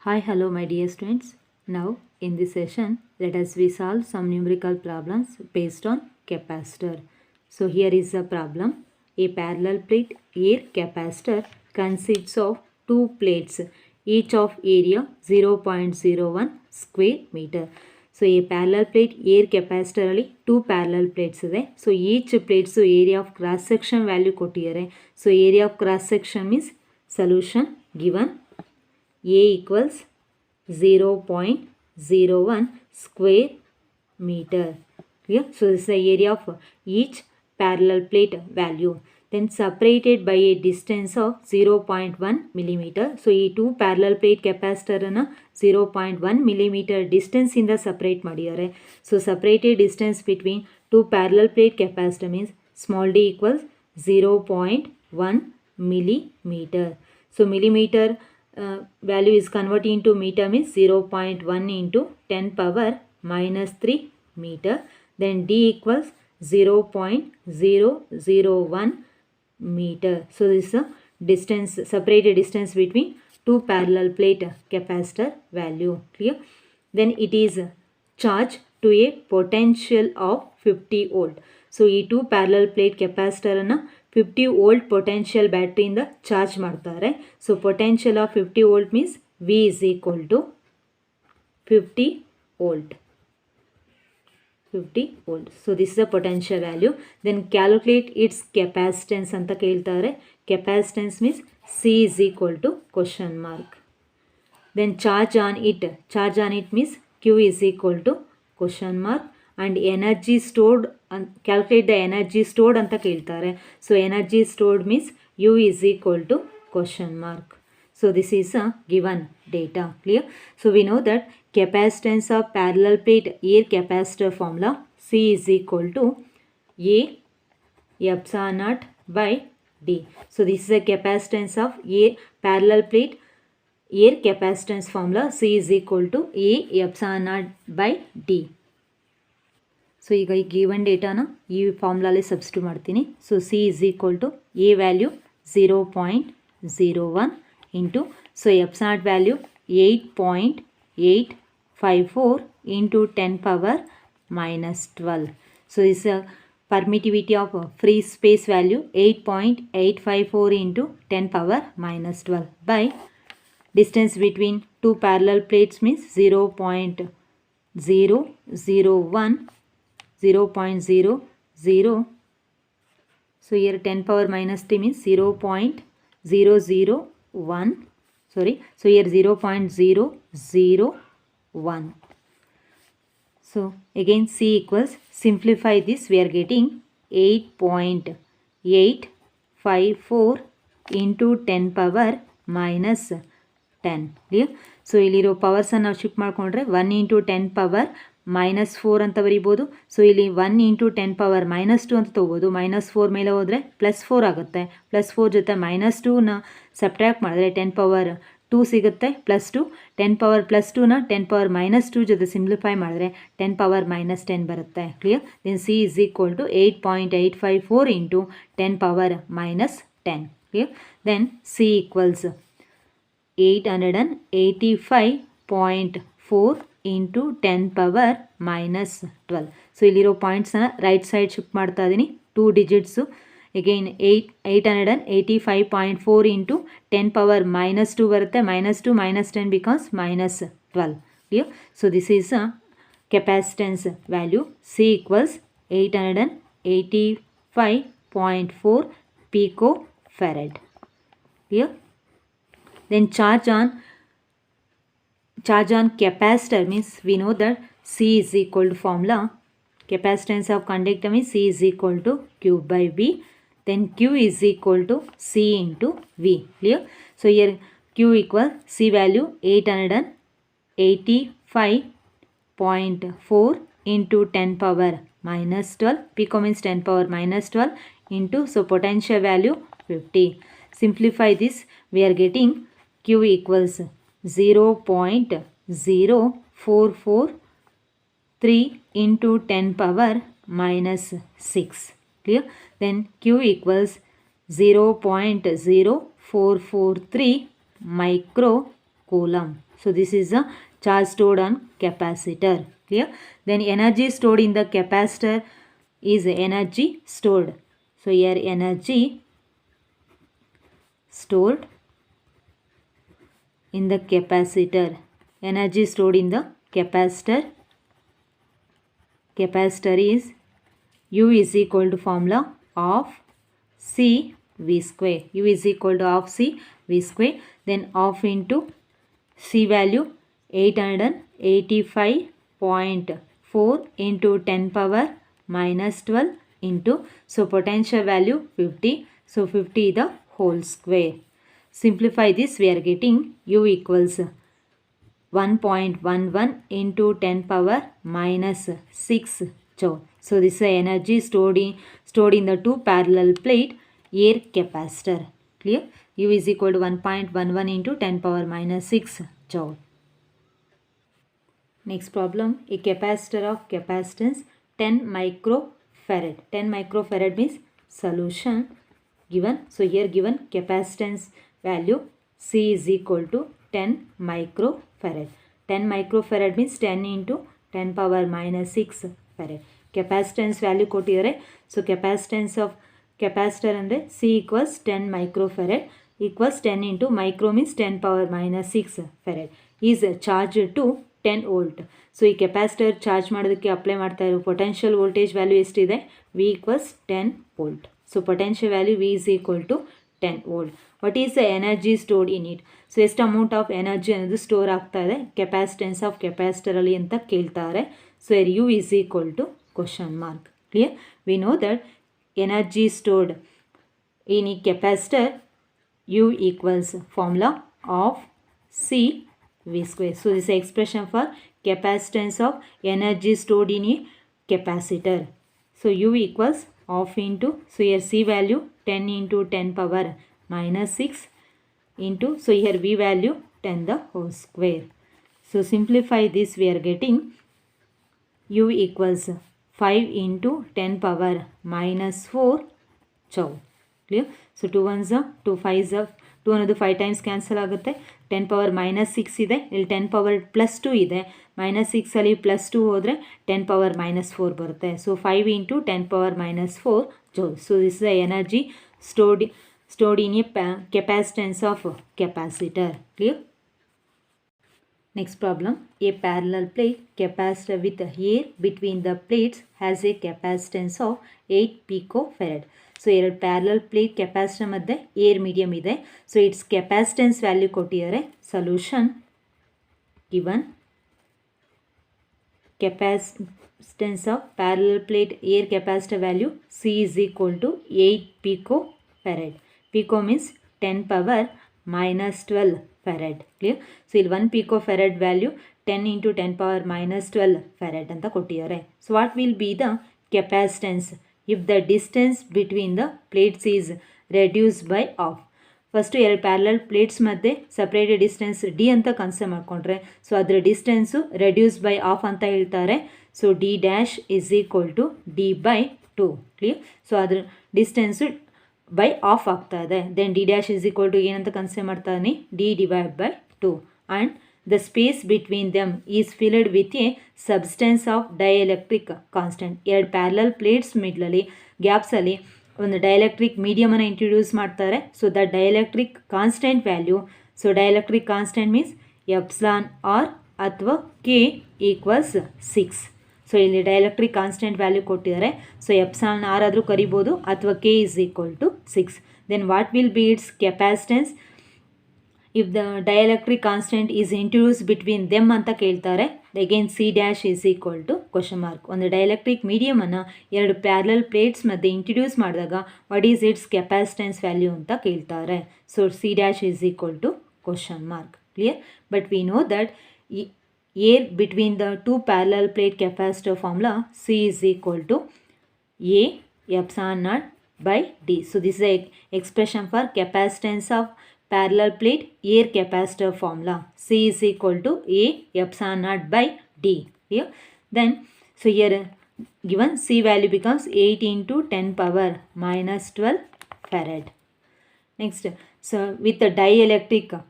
Hi, hello, my dear students. Now, in this session, let us solve some numerical problems based on capacitor. So, here is the problem. A parallel plate air capacitor consists of two plates, each of area 0.01 square meter. So, a parallel plate air capacitor ಅಲ್ಲಿ two parallel plates ಇದೆ. So, each plates area of cross section value ಕೊಟ್ಟಿದ್ದಾರೆ. So, area of cross section means solution given A equals 0.01 square meter. Clear? So this is the area of each parallel plate value. Then separated by a distance of 0.1 millimeter. So ಈ two parallel plate capacitor ಅನ್ನು 0.1 millimeter distance ಇಂದ separate ಮಾಡಿದ್ದಾರೆ. So separated distance between two parallel plate capacitor means small d equals 0.1 millimeter. So millimeter value is converted into meter means 0.1 into 10 power minus 3 meter. Then d equals 0.001 meter. So this is the distance, separated distance between two parallel plate capacitor value. Clear? Then it is charged to a potential of 50 volt. So ಈ two parallel plate capacitor ಅನ್ನು 50 volt potential ಬ್ಯಾಟ್ರಿಯಿಂದ charge ಮಾಡ್ತಾರೆ. So potential of 50 volt means V is equal to 50 volt. 50 volt. So this is the potential value. Then calculate its capacitance ಅಂತ ಕೇಳ್ತಾರೆ. Capacitance means C is equal to question mark. Then charge on it means Q is equal to question mark. And energy stored calculate the energy stored ಅಂತ ಕೇಳ್ತಾರೆ. So energy stored means U is equal to question mark. So this is a given data. Clear? So we know that capacitance of parallel plate air capacitor formula C is equal to A epsilon naught by D. So this is the capacitance of a parallel plate air capacitance formula C is equal to A epsilon naught by D. So ಈಗ ಈ given ಡೇಟಾನ ಈ ಫಾರ್ಮುಲಾಲಿ substitute ಮಾಡ್ತೀನಿ. So C is equal to A value 0.01 into so epsilon value 8.854 into 10 power minus 12. So this is permittivity of free space value 8.854 into 10 power minus 12 by distance between two parallel plates means 0.001. So here 10 power minus 3 means 0.001. Sorry. So here 0.001. So again C equals, simplify this, we are getting 8.854 into 10 power minus 10. Clear? So ಇಲ್ಲಿರೋ ಪವರ್ಸನ್ನು ನಾವು shift ಮಾಡಿಕೊಂಡ್ರೆ 1 into 10 power minus 4 ಅಂತ ಬರಿಬೋದು. So ಇಲ್ಲಿ 1 into 10 power minus 2 ಅಂತ ತೊಗೋಬೋದು. -4 ಮೇಲೆ ಹೋದರೆ +4 ಆಗುತ್ತೆ. +4 ಜೊತೆ -2ನ ಸಬ್ಟ್ರ್ಯಾಕ್ಟ್ ಮಾಡಿದ್ರೆ 10 power 2 ಸಿಗುತ್ತೆ, +2. 10 power +2ನ 10 power -2 ಜೊತೆ ಸಿಂಪ್ಲಿಫೈ ಮಾಡಿದ್ರೆ 10 power -10 ಬರುತ್ತೆ. Clear? Then C is equal to 8.854 into 10 power -10. Clear? Then C equals 885.4 into 10 power -12. So ಇಲ್ಲಿರೋ ಪಾಯಿಂಟ್ಸನ್ನು ರೈಟ್ ಸೈಡ್ ಶಿಫ್ಟ್ ಮಾಡ್ತಾ ಇದ್ದೀನಿ. 2 ಡಿಜಿಟ್ಸು again 885.4 into 10 power -2 ಬರುತ್ತೆ. -2 -10 becomes -12. Clear? So this is a capacitance value. C equals 885.4 picofarad. Clear? Then charge on capacitor means we know that C is equal to formula. Capacitance of conductor means C is equal to Q by V. Then Q is equal to C into V. Clear? So here Q equals C value 885.4 into 10 power -12. Pico means 10 power -12 into, so potential value 50. Simplify this, we are getting Q equals 0.0443 into 10 power -6. Clear? Then Q equals 0.0443 micro coulomb. So this is the charge stored on capacitor. Clear? Then energy stored in the capacitor is energy stored. So here energy stored in the capacitor. Energy stored in the capacitor. Capacitor is U is equal to formula of C V square. U is equal to half C V square. Then half into C value 885.4 into 10 power minus 12 into, so potential value 50. So 50 the whole square. Simplify this, we are getting U equals 1.11 into 10 power minus 6 joule. So this is the energy stored in the two parallel plate air capacitor. Clear? U is equal to 1.11 into 10 power minus 6 joule. Next problem, a capacitor of capacitance 10 microfarad. 10 microfarad means solution given. So here given capacitance value C is equal to 10 microfarad. 10 microfarad means 10 into 10 power minus 6 farad. Capacitance value ಕೊಟ್ಟಿದ್ದಾರೆ. So capacitance of capacitor ಅಂದರೆ C equals 10 microfarad equals 10 into micro means 10 power minus 6 farad is charged to 10 volt. So ಈ capacitor charge ಮಾಡೋದಕ್ಕೆ apply ಮಾಡ್ತಾ ಇರೋ potential voltage value ಎಷ್ಟಿದೆ? V equals 10 volt. So potential value V is equal to 10 volt. What is the energy stored in it? So ಎಷ್ಟು amount of energy ಅನ್ನೋದು store ಆಗ್ತಾ ಇದೆ capacitance of ಕೆಪಾಸಿಟರಲ್ಲಿ ಅಂತ ಕೇಳ್ತಾರೆ. So U is equal to question mark. Clear? We know that energy stored in a capacitor U equals formula of C V square. So this is expression for capacitance of energy stored in a capacitor. So U equals half into, so here C value 10 into 10 power minus 6 into, so here V value 10 the whole square. So simplify this, we are getting U equals 5 into 10 power minus 4 joule. Clear? So 2 ones are 2 5s are 2 ಅನ್ನೋದು 5 times cancel ಆಗುತ್ತೆ. 10 power minus 6 ಇದೆ, ಇಲ್ಲಿ 10 power plus 2 ಇದೆ, minus 6ಅಲ್ಲಿ plus 2 ಹೋದರೆ 10 power minus 4 ಬರುತ್ತೆ. So 5 into 10 power minus 4 joule. So this is the energy stored in a capacitance of capacitor. Clear? Next problem, a parallel plate capacitor with air between the plates has a capacitance of 8 picofarad. So ಎರಡು parallel plate capacitor ಮಧ್ಯೆ air medium ಇದೆ. So its capacitance value ಕೊಟ್ಟಿದ್ದಾರೆ. Solution given capacitance of parallel plate air capacitor value C is equal to 8 picofarad. Pico means 10 power minus 12 farad. Clear? So ಇಲ್ಲಿ 1 picofarad value 10 into 10 power minus 12 farad ಅಂತ ಕೊಟ್ಟಿದ್ದಾರೆ. So what will B the capacitance if the distance between the plates is reduced by half. First ಎರಡು parallel plates ಮಧ್ಯೆ separated distance D ಅಂತ consider ಮಾಡಿಕೊಂಡ್ರೆ, so ಅದರ distance reduce by half ಅಂತ ಹೇಳ್ತಾರೆ. So D dash is equal to D by 2. Clear? So ಅದ್ರ distance by half ಆಗ್ತಾ ಇದೆ. Then D dash is equal to ಏನಂತ ಕನ್ಸಿಡರ್ ಮಾಡ್ತಾನೆ? D divide by 2 and the space between them is filled with a substance of dielectric constant. ಎರಡು parallel plates ಮಿಡ್ಲಲ್ಲಿ ಗ್ಯಾಪ್ಸಲ್ಲಿ ಒಂದು dielectric ಮೀಡಿಯಮನ್ನು ಇಂಟ್ರೊಡ್ಯೂಸ್ ಮಾಡ್ತಾರೆ. So the dielectric constant value, so dielectric constant means epsilon r ಅಥವಾ K equals 6. So ಇಲ್ಲಿ dielectric constant value ಕೊಟ್ಟಿದ್ದಾರೆ. So epsilon r ಆದರೂ ಕರಿಬೋದು ಅಥವಾ K is equal to 6. Then what will be its capacitance if the dielectric constant is introduced between them ಅಂತ ಕೇಳ್ತಾರೆ. Again C dash is equal to question mark. ಒಂದು dielectric ಮೀಡಿಯಮನ್ನು ಎರಡು parallel plates ಮಧ್ಯೆ introduce ಮಾಡಿದಾಗ what is its capacitance value ಅಂತ ಕೇಳ್ತಾರೆ. So C dash is equal to question mark. Clear? But we know that air between the two parallel plate capacitor formula C is equal to A epsilon naught by D. So this is the expression for capacitance of parallel plate air capacitor formula. C is equal to A epsilon naught by D. Here, then so here given C value becomes 8 into 10 power minus 12 farad. Next, so with the dielectric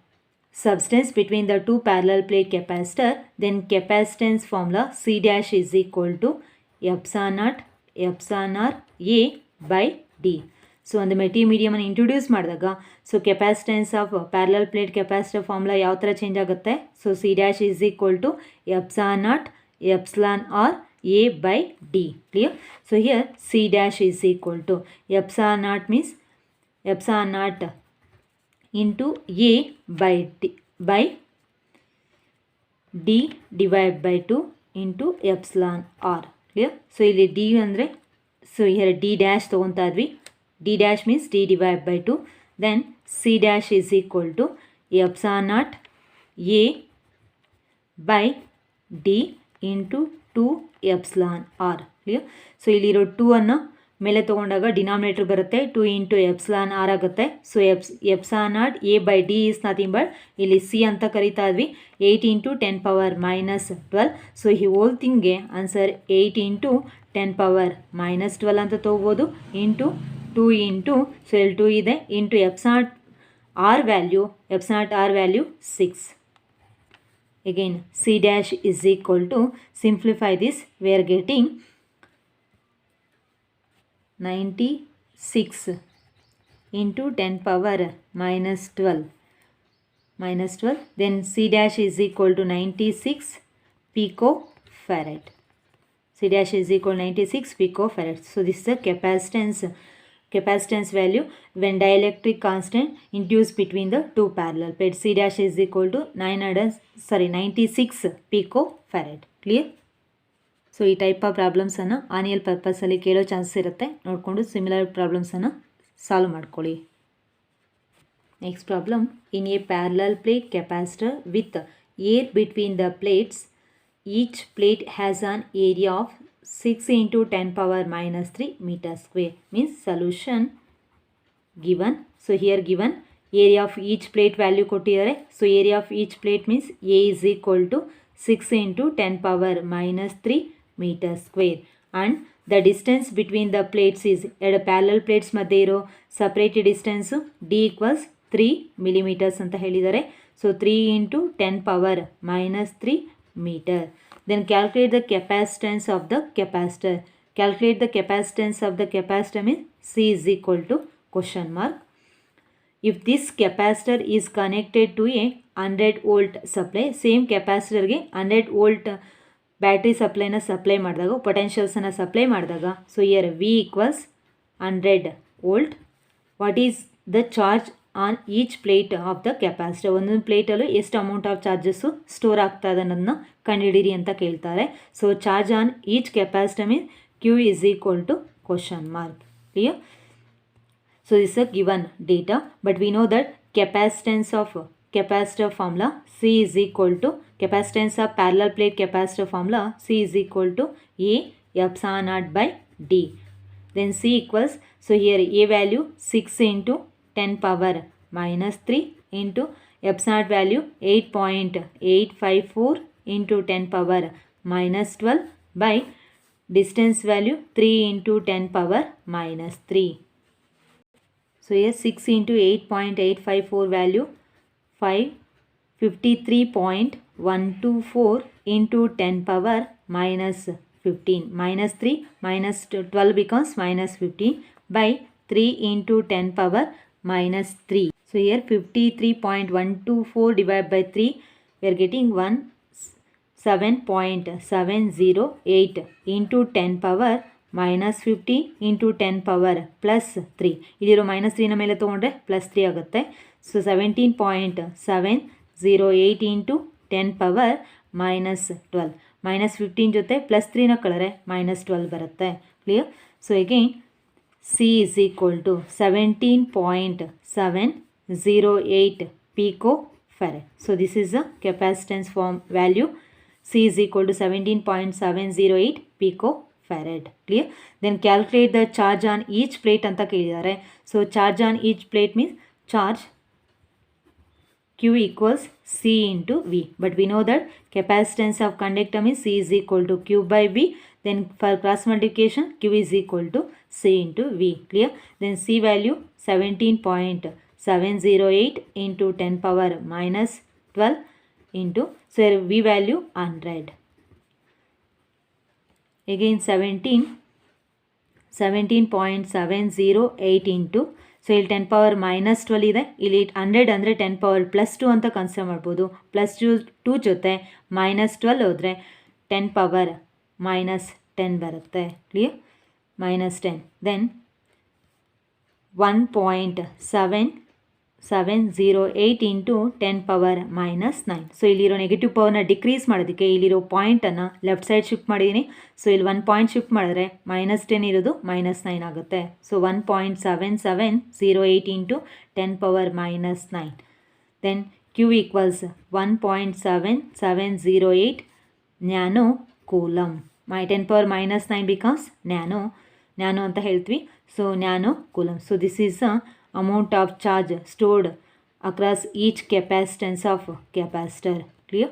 substance between the two parallel plate capacitor, then capacitance formula C dash is equal to epsilon naught epsilon r A by D. So ಒಂದು ಮೀಡಿಯಮನ್ನು introduce ಮಾಡಿದಾಗ so capacitance of parallel plate capacitor formula ಯಾವ ಥರ change ಆಗುತ್ತೆ. So C dash is equal to epsilon naught epsilon r A by D. Clear. So here C dash is equal to epsilon naught means epsilon naught into A by D divide by 2 into epsilon r. Clear. So ಇಲ್ಲಿ D ಅಂದರೆ so here D dash ತೊಗೊತಾ ಇದ್ವಿ. D dash means D divided by 2. Then C dash is equal to epsilon naught A by D into 2 epsilon R. Clear? So ಇಲ್ಲಿರೋ 2 ಅನ್ನು ಮೇಲೆ ತೊಗೊಂಡಾಗ denominator ಬರುತ್ತೆ 2 into epsilon r ಆಗುತ್ತೆ. So epsilon naught A by d is nothing but ಇಲ್ಲಿ C ಅಂತ ಕರಿತಾ ಇದ್ವಿ 8 ಇಂಟು 10 ಪವರ್ ಮೈನಸ್ 12. ಸೊ ಈ ಹೋಲ್ ಥಿಂಗ್ಗೆ ಆನ್ಸರ್ 8 ಇಂಟು 10 ಪವರ್ ಮೈನಸ್ 12 ಅಂತ ತೊಗೋಬೋದು ಇಂಟು 2 ಇಂಟು ಸೊ ಇಲ್ಲಿ 2 ಇದೆ into epsilon r value 6. Again C dash is equal to, simplify this, we are getting 96 into 10 power minus 12. Then C dash is equal to 96 picofarad. C dash is equal to 96 picofarad. So this is the capacitance value when dielectric constant induced between the two parallel plates. C dash is equal to 96 picofarad. Clear? So ಈ type of ಪ್ರಾಬ್ಲಮ್ಸನ್ನು annual ಪರ್ಪಸಲ್ಲಿ ಕೇಳೋ chances ಇರುತ್ತೆ. ನೋಡಿಕೊಂಡು similar ಪ್ರಾಬ್ಲಮ್ಸನ್ನು solve ಮಾಡ್ಕೊಳ್ಳಿ. Next problem. In a parallel plate capacitor with air between the plates, each plate has on area of 6 into 10 power minus 3 meter square. Means solution given. So here given area of each plate value ಕೊಟ್ಟಿದ್ದಾರೆ. So area of each plate means A is equal to 6 into 10 power minus 3 meter square. And the distance between the plates is, ಎರಡು parallel plates ಮಧ್ಯೆ ಇರೋ separate distance D equals 3 millimeters ಅಂತ ಹೇಳಿದ್ದಾರೆ. So 3 into 10 power minus 3 meter. Then calculate the capacitance of the capacitor. Calculate the capacitance of the capacitor means C is equal to question mark. If this capacitor is connected to a 100 volt supply, same capacitor ಗೆ 100 volt battery ಸಪ್ಲೈನ supply ಮಾಡಿದಾಗ ಪೊಟೆನ್ಷಿಯಲ್ಸನ್ನು supply ಮಾಡಿದಾಗ so here V equals 100 volt. What is the charge on each plate of the capacitor. ಒಂದೊಂದು ಪ್ಲೇಟಲ್ಲೂ ಎಷ್ಟು amount of charges store ಆಗ್ತಾ ಇದೆ ಅನ್ನೋದನ್ನ ಕಂಡುಹಿಡೀರಿ ಅಂತ ಕೇಳ್ತಾರೆ. So charge on each capacitor means Q is equal to question mark. Clear? So this is a given data, but we know that capacitance of capacitor formula C is equal to, capacitance of parallel plate capacitor formula C is equal to A epsilon naught by D. Then C equals, so here A value 6 into 10 power minus 3 into epsilon value 8.854 into 10 power minus 12 by distance value 3 into 10 power minus 3. So here 6 into 8.854 value 553.124 into 10 power minus 15. Minus 3 minus 12 becomes minus 15 by 3 into 10 power minus 3. So here 53.124 divided by 3, we are getting 17.708 into 10 power minus 50 into 10 power plus 3. ಇಲ್ಲಿರೋ minus 3ನ ಮೇಲೆ ತೊಗೊಂಡ್ರೆ plus 3 ಆಗುತ್ತೆ. So 17.708 into 10 power minus 12. Minus 15 ಜೊತೆ plus 3ನ ಕಳೆದ್ರೆ minus 12 ಬರುತ್ತೆ. Clear? So again C is equal to 17.708 picofarad. So this is the capacitance form value. C is equal to 17.708 picofarad. Clear? Then calculate the charge on each plate anta kelidare. So charge on each plate means charge Q equals C into V. But we know that capacitance of conductor means C is equal to Q by V. Then for cross multiplication Q is equal to C into V. Clear? Then C value 17.708 into 10 power minus 12 into, so V value 100. Again 17.708 into, so ಇಲ್ಲಿ 10 power minus 12 ಇದೆ, ಇಲ್ಲಿ 100 ಅಂದರೆ 10 power plus 2 ಅಂತ consider ಮಾಡ್ಬೋದು. Plus 2 ಜೊತೆ minus 12 ಹೋದರೆ 10 power minus 10 ಬರುತ್ತೆ. Clear? Minus 10. Then 1.708 into 10 power minus 9. So ಇಲ್ಲಿರೋ ನೆಗೆಟಿವ್ ಪವರ್ನ ಡಿಕ್ರೀಸ್ ಮಾಡೋದಕ್ಕೆ ಇಲ್ಲಿರೋ ಪಾಯಿಂಟನ್ನು ಲೆಫ್ಟ್ ಸೈಡ್ ಶಿಫ್ಟ್ ಮಾಡಿದ್ದೀನಿ. ಸೊ ಇಲ್ಲಿ 1 ಪಾಯಿಂಟ್ ಶಿಫ್ಟ್ ಮಾಡಿದ್ರೆ ಮೈನಸ್ 10 ಇರೋದು ಮೈನಸ್ 9 ಆಗುತ್ತೆ. So 1.7708 into 10 power minus 9. Then Q equals 1.7708 nano coulomb. 10 power minus 9 because nano ಅಂತ ಹೇಳ್ತೀವಿ. So nano coulomb. So this is amount of charge stored across each capacitance of capacitor. Clear?